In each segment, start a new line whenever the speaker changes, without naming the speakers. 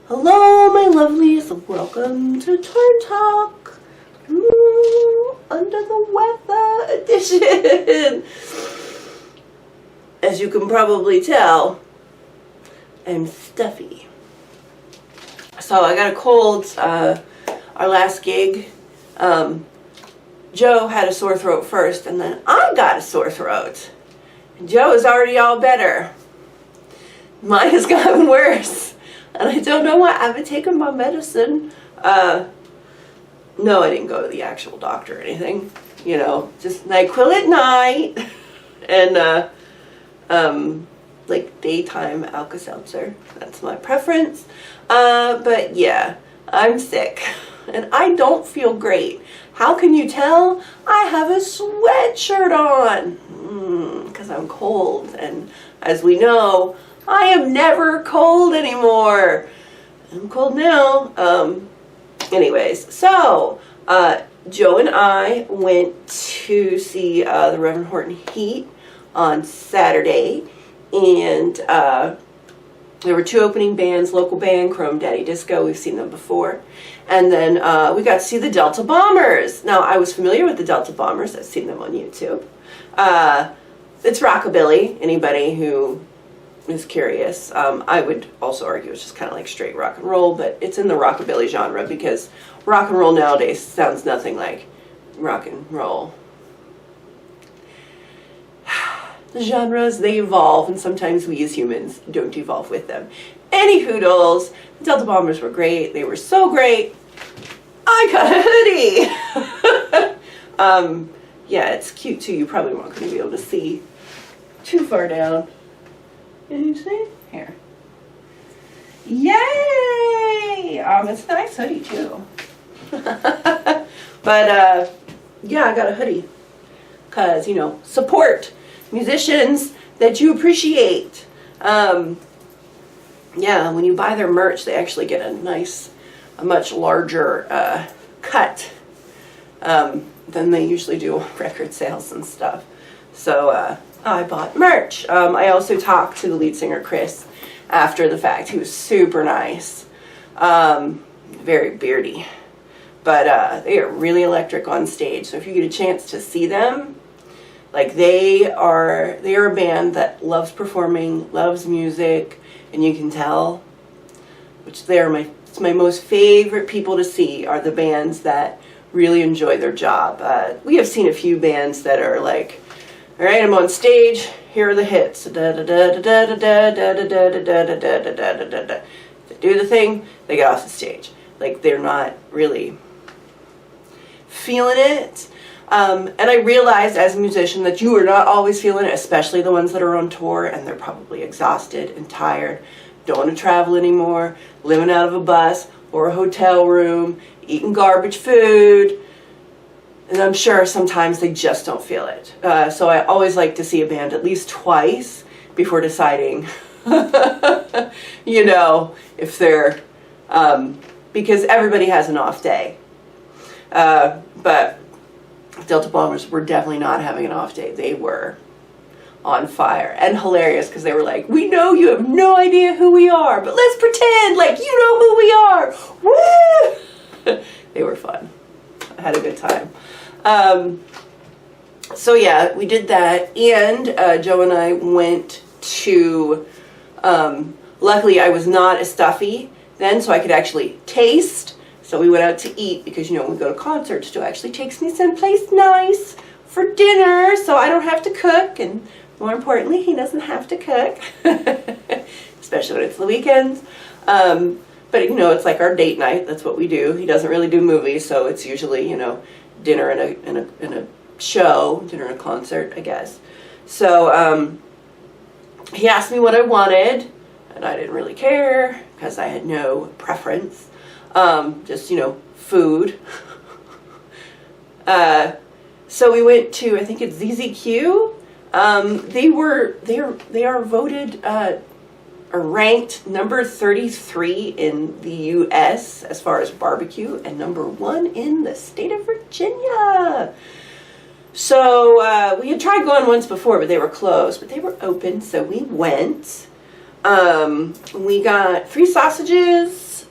Hello, my lovelies. Welcome to Torrin Talk. Ooh, under the weather edition. As you can probably tell, I'm stuffy. So I got a cold. Our last gig, Joe had a sore throat first, and then I got a sore throat. And Joe is already all better. Mine has gotten worse. And I don't know why. I've been taking my medicine. No, I didn't go to the actual doctor or anything. You know, just NyQuil at night. And, like daytime Alka-Seltzer. That's my preference. But yeah, I'm sick. And I don't feel great. How can you tell? I have a sweatshirt on. Because I'm cold. And as we know, I am never cold anymore. I'm cold now. Anyways, so Joe and I went to see the Reverend Horton Heat on Saturday, and there were two opening bands, local band, Chrome Daddy Disco. We've seen them before. And then we got to see the Delta Bombers. Now, I was familiar with the Delta Bombers. I've seen them on YouTube. It's rockabilly. Anybody who is curious. I would also argue it's just kind of like straight rock and roll, but it's in the rockabilly genre because rock and roll nowadays sounds nothing like rock and roll. The genres, they evolve, and sometimes we as humans don't evolve with them. Any hoodles, the Delta Bombers were great. They were so great. I got a hoodie. Yeah, it's cute too. You probably weren't going to be able to see too far down. Can you see? Here. Yay! It's a nice hoodie too. But yeah, I got a hoodie. Because, you know, support musicians that you appreciate. Yeah, when you buy their merch, they actually get a much larger cut than they usually do on record sales and stuff. So, I bought merch. I also talked to the lead singer, Chris, after the fact. He was super nice. Very beardy. But they are really electric on stage. So if you get a chance to see them, like they are a band that loves performing, loves music, and you can tell, which it's my most favorite people to see are the bands that really enjoy their job. We have seen a few bands that are like, all right, I'm on stage. Here are the hits. They do the thing. They get off the stage. Like they're not really feeling it. And I realized as a musician that you are not always feeling it, especially the ones that are on tour and they're probably exhausted and tired, don't want to travel anymore, living out of a bus or a hotel room, eating garbage food. And I'm sure sometimes they just don't feel it. So I always like to see a band at least twice before deciding, you know, if they're, because everybody has an off day. But Delta Bombers were definitely not having an off day. They were on fire and hilarious because they were like, we know you have no idea who we are, but let's pretend like you know who we are. Woo! They were fun. I had a good time. So yeah, we did that, and Joe and I went to, luckily I was not as stuffy then, so I could actually taste. So we went out to eat because, you know, when we go to concerts, Joe actually takes me someplace nice for dinner, so I don't have to cook, and more importantly, he doesn't have to cook, especially when it's the weekends. But, you know, it's like our date night. That's what we do. He doesn't really do movies, so it's usually, you know, dinner and a show, dinner and a concert, I guess. So he asked me what I wanted, and I didn't really care because I had no preference. Just, you know, food. So we went to, I think it's ZZQ. They are voted are ranked number 33 in the U.S. as far as barbecue and number 1 in the state of Virginia. So we had tried going once before, but they were closed. But they were open, so we went. We got free sausages,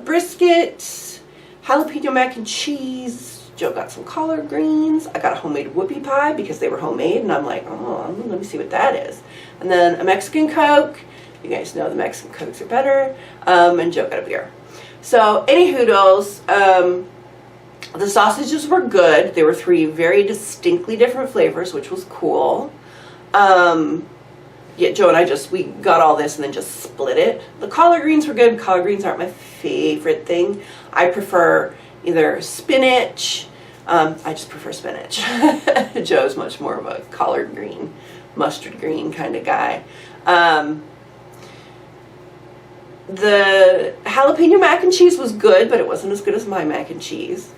brisket, jalapeno mac and cheese. Joe got some collard greens. I got a homemade whoopie pie because they were homemade, and I'm like, oh, let me see what that is. And then a Mexican Coke. You guys know the Mexican Cokes are better. And Joe got a beer. So, any hoodles, the sausages were good. There were 3 very distinctly different flavors, which was cool. Yeah, Joe and I we got all this and then just split it. The collard greens were good. Collard greens aren't my favorite thing. I prefer either spinach. I just prefer spinach. Joe's much more of a collard green, mustard green kind of guy. The jalapeno mac and cheese was good, but it wasn't as good as my mac and cheese.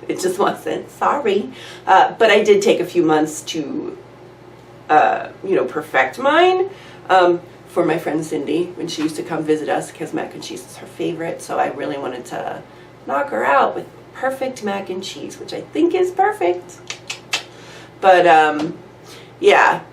It just wasn't. Sorry. But I did take a few months to, perfect mine. For my friend Cindy, when she used to come visit us, because mac and cheese is her favorite. So I really wanted to knock her out with perfect mac and cheese, which I think is perfect. But, yeah,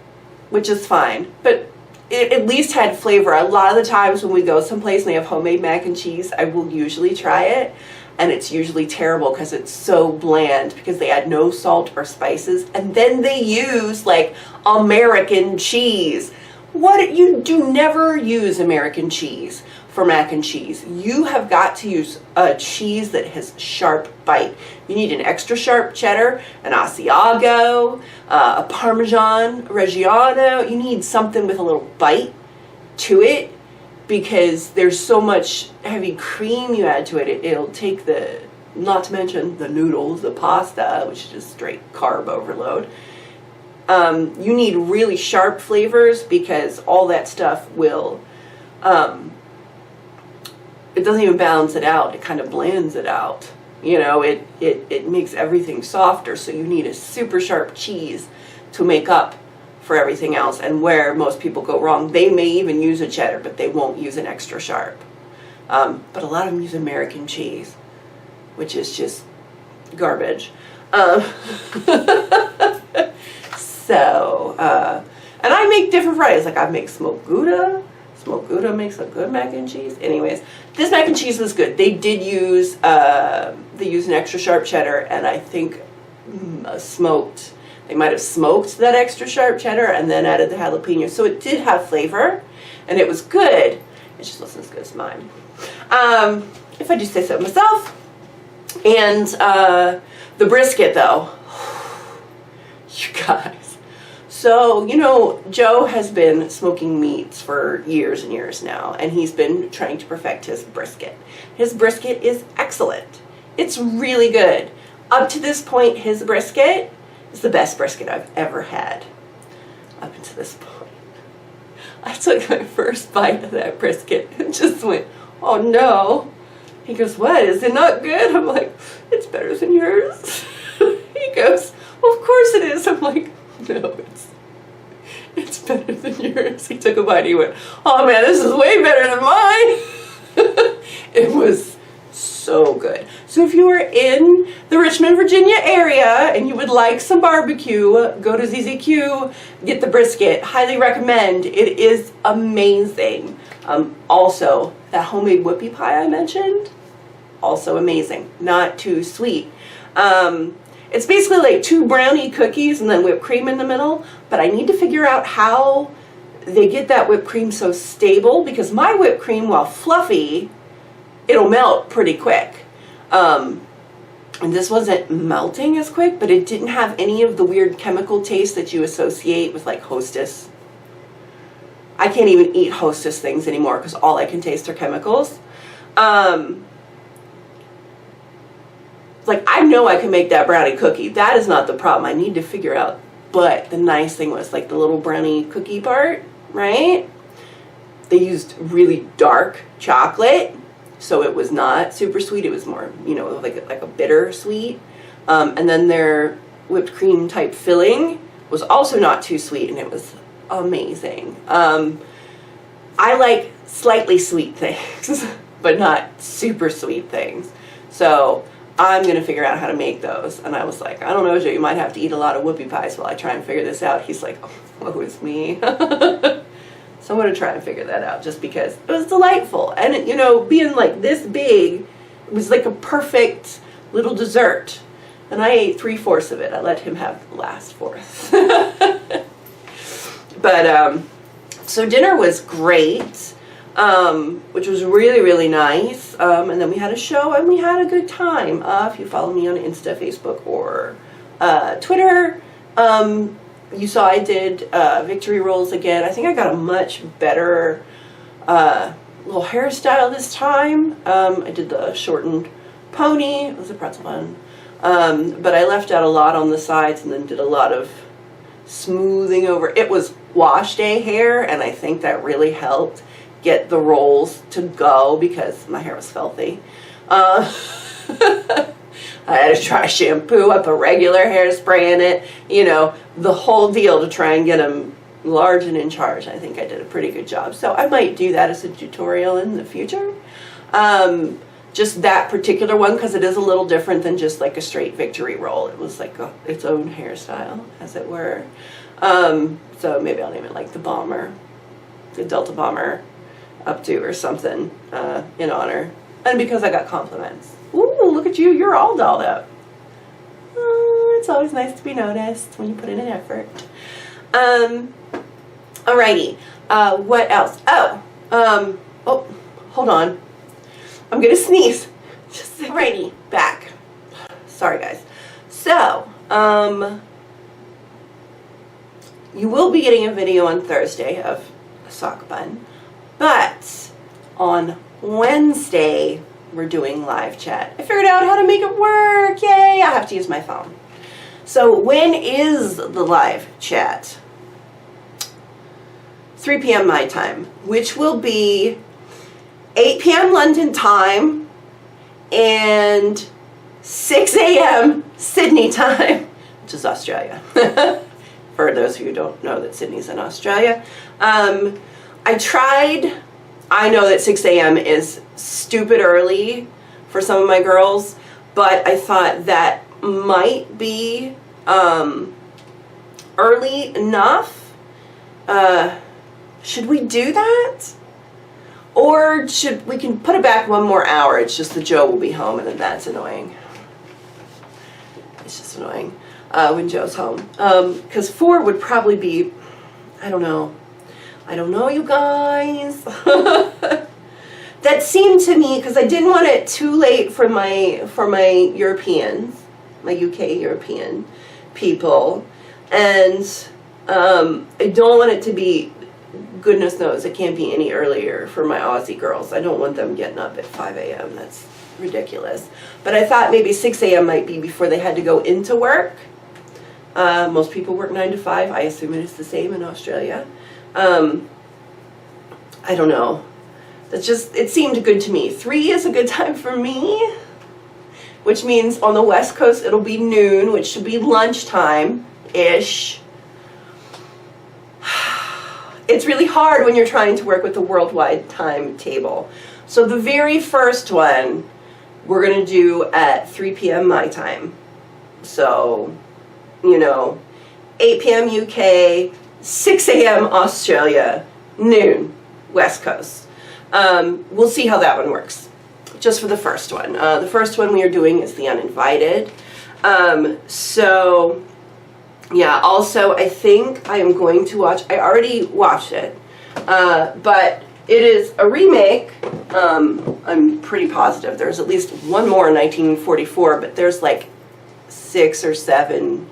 which is fine. But it at least had flavor. A lot of the times when we go someplace and they have homemade mac and cheese, I will usually try it. And it's usually terrible because it's so bland because they add no salt or spices. And then they use like American cheese. You do never use American cheese for mac and cheese. You have got to use a cheese that has sharp bite. You need an extra sharp cheddar, an Asiago, a Parmesan Reggiano. You need something with a little bite to it because there's so much heavy cream you add to it. It'll take not to mention the noodles, the pasta, which is just straight carb overload. You need really sharp flavors because all that stuff will, it doesn't even balance it out. It kind of blands it out. It makes everything softer. So you need a super sharp cheese to make up for everything else. And where most people go wrong, they may even use a cheddar, but they won't use an extra sharp. But a lot of them use American cheese, which is just garbage. And I make different varieties. Like I make smoked Gouda. Smoked Gouda makes a good mac and cheese. Anyways, this mac and cheese was good. They did use, they used an extra sharp cheddar, and I think they might have smoked that extra sharp cheddar and then added the jalapeno. So it did have flavor, and it was good. It just wasn't as good as mine. If I do say so myself. And the brisket, though. You guys. So, Joe has been smoking meats for years and years now, and he's been trying to perfect his brisket. His brisket is excellent. It's really good. Up to this point, his brisket is the best brisket I've ever had. Up until this point. I took my first bite of that brisket and just went, oh no. He goes, what? Is it not good? I'm like, it's better than yours. He goes, well, of course it is. I'm like, no, it's better than yours. He took a bite. He went, oh man, this is way better than mine. It was so good. So if you are in the Richmond, Virginia area and you would like some barbecue, go to ZZQ, get the brisket. Highly recommend. It is amazing. Also, that homemade whoopie pie I mentioned, also amazing. Not too sweet. It's basically like 2 brownie cookies and then whipped cream in the middle, but I need to figure out how they get that whipped cream so stable, because my whipped cream, while fluffy, it'll melt pretty quick. And this wasn't melting as quick, but it didn't have any of the weird chemical taste that you associate with like Hostess. I can't even eat Hostess things anymore because all I can taste are chemicals. Like, I know I can make that brownie cookie. That is not the problem. I need to figure out. But the nice thing was, like, the little brownie cookie part, right? They used really dark chocolate, so it was not super sweet. It was more, like a bitter sweet. And then their whipped cream type filling was also not too sweet, and it was amazing. I like slightly sweet things, but not super sweet things. So I'm going to figure out how to make those. And I was like, I don't know, Joe, you might have to eat a lot of whoopie pies while I try and figure this out. He's like, oh, woe is me. So I'm going to try and figure that out just because it was delightful. And, you know, being like this big, it was like a perfect little dessert. And I ate 3/4 of it. I let him have the last fourth. But, so dinner was great, which was really, really nice. And then we had a show and we had a good time. If you follow me on Insta, Facebook, or Twitter, you saw I did victory rolls again. I think I got a much better little hairstyle this time. I did the shortened pony. It was a pretzel bun. But I left out a lot on the sides and then did a lot of smoothing over. It was wash day hair, and I think that really helped get the rolls to go because my hair was filthy. I had to try shampoo. I put regular hairspray in it. You know, the whole deal to try and get them large and in charge. I think I did a pretty good job. So I might do that as a tutorial in the future. Just that particular one, because it is a little different than just like a straight victory roll. It was like its own hairstyle, as it were. So maybe I'll name it like the Bomber, the Delta Bomber updo or something in honor. And because I got compliments. Ooh, look at you, you're all dolled up. It's always nice to be noticed when you put in an effort. Alrighty, what else? Oh, hold on. I'm gonna sneeze. Just alrighty, back. Sorry guys. So, you will be getting a video on Thursday of a sock bun, but on Wednesday we're doing live chat. I figured out how to make it work. Yay! I have to use my phone. So when is the live chat? 3 p.m. my time, which will be 8 p.m. London time and 6 a.m. Sydney time, which is Australia. For those of you who don't know that Sydney's in Australia. I know that 6 a.m. is stupid early for some of my girls, but I thought that might be early enough. Should we do that? Or we can put it back 1 more hour. It's just that Joe will be home, and then that's annoying. It's just annoying when Joe's home. Because 4 would probably be, I don't know, you guys. That seemed to me, because I didn't want it too late for my Europeans, my UK European people, and I don't want it to be, goodness knows, it can't be any earlier for my Aussie girls. I don't want them getting up at 5 a.m. That's ridiculous. But I thought maybe 6 a.m. might be before they had to go into work. Most people work 9 to 5. I assume it is the same in Australia. I don't know. It seemed good to me. 3 is a good time for me, which means on the West Coast it'll be noon, which should be lunchtime-ish. It's really hard when you're trying to work with the worldwide timetable. So the very first one we're going to do at 3 p.m. my time. So, 8 p.m. UK, 6 a.m. Australia, noon, West Coast. We'll see how that one works, just for the first one. The first one we are doing is the Uninvited. So, yeah, also I think I am going to watch, I already watched it, but it is a remake. I'm pretty positive there's at least one more in 1944, but there's like 6 or 7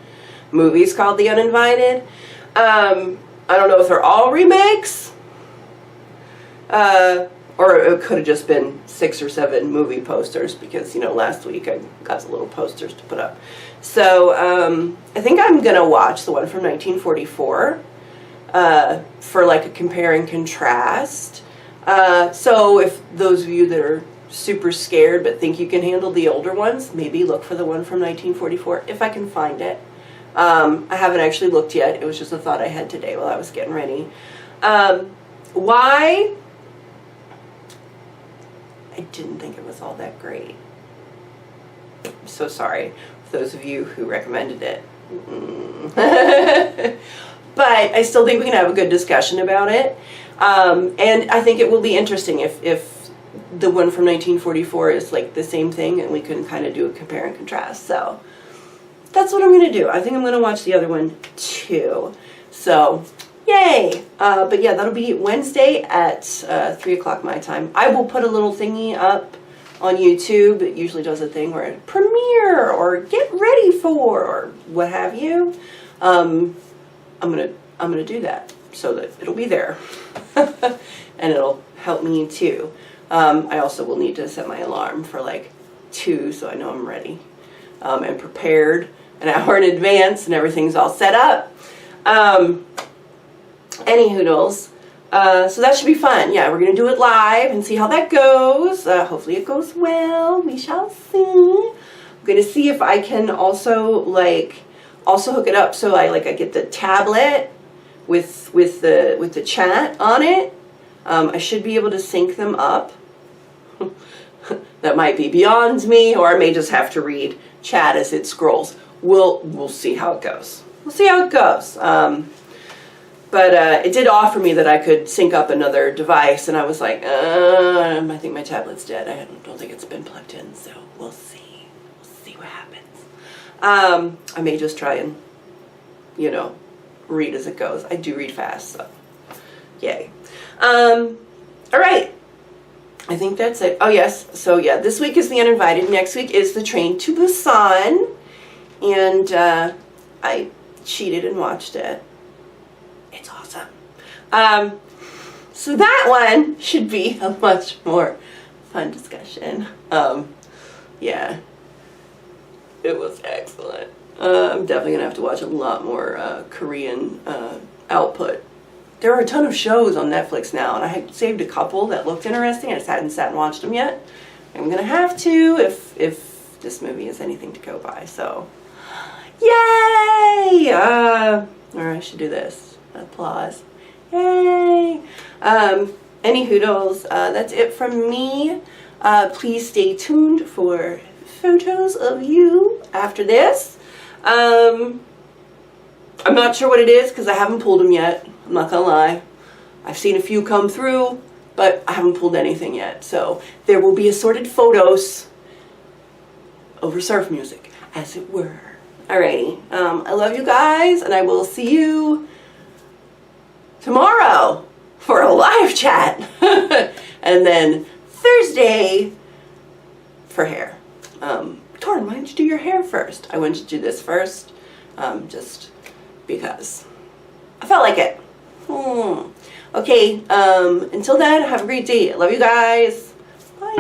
movies called The Uninvited. I don't know if they're all remakes, or it could have just been 6 or 7 movie posters, because, last week I got the little posters to put up. So, I think I'm going to watch the one from 1944, for like a compare and contrast. So if those of you that are super scared but think you can handle the older ones, maybe look for the one from 1944, if I can find it. I haven't actually looked yet. It was just a thought I had today while I was getting ready. Why? I didn't think it was all that great. I'm so sorry for those of you who recommended it. But I still think we can have a good discussion about it. And I think it will be interesting if the one from 1944 is like the same thing, and we can kind of do a compare and contrast. So that's what I'm going to do. I think I'm going to watch the other one too. So yay! But yeah, that'll be Wednesday at 3 o'clock my time. I will put a little thingy up on YouTube. It usually does a thing where premiere or get ready for or what have you. I'm gonna do that so that it'll be there, and it'll help me too. I also will need to set my alarm for like 2, so I know I'm ready and prepared an hour in advance, and everything's all set up. Any hoodles. So that should be fun. Yeah, we're gonna do it live and see how that goes. Hopefully it goes well. We shall see. I'm gonna see if I can also hook it up so I get the tablet with the chat on it. I should be able to sync them up. That might be beyond me, or I may just have to read chat as it scrolls. We'll see how it goes. We'll see how it goes. But it did offer me that I could sync up another device, and I was like, I think my tablet's dead. I don't think it's been plugged in, so we'll see. We'll see what happens. I may just try and, read as it goes. I do read fast, so yay. All right. I think that's it. Oh, yes. So, yeah, this week is the Uninvited. Next week is the Train to Busan. And I cheated and watched it. It's awesome. So that one should be a much more fun discussion. Yeah, it was excellent. I'm definitely going to have to watch a lot more Korean output. There are a ton of shows on Netflix now, and I had saved a couple that looked interesting. I just hadn't sat and watched them yet. I'm going to have to if this movie is anything to go by. So, yay! Or I should do this. Applause. Yay! Any hoodles, that's it from me. Please stay tuned for photos of you after this. I'm not sure what it is because I haven't pulled them yet. I'm not gonna lie. I've seen a few come through, but I haven't pulled anything yet. So there will be assorted photos over surf music, as it were. Alrighty. I love you guys, and I will see you tomorrow for a live chat. And then Thursday for hair. Torrin, why didn't you do your hair first? I wanted to do this first, just because I felt like it. Okay, until then, have a great day. I love you guys. Bye.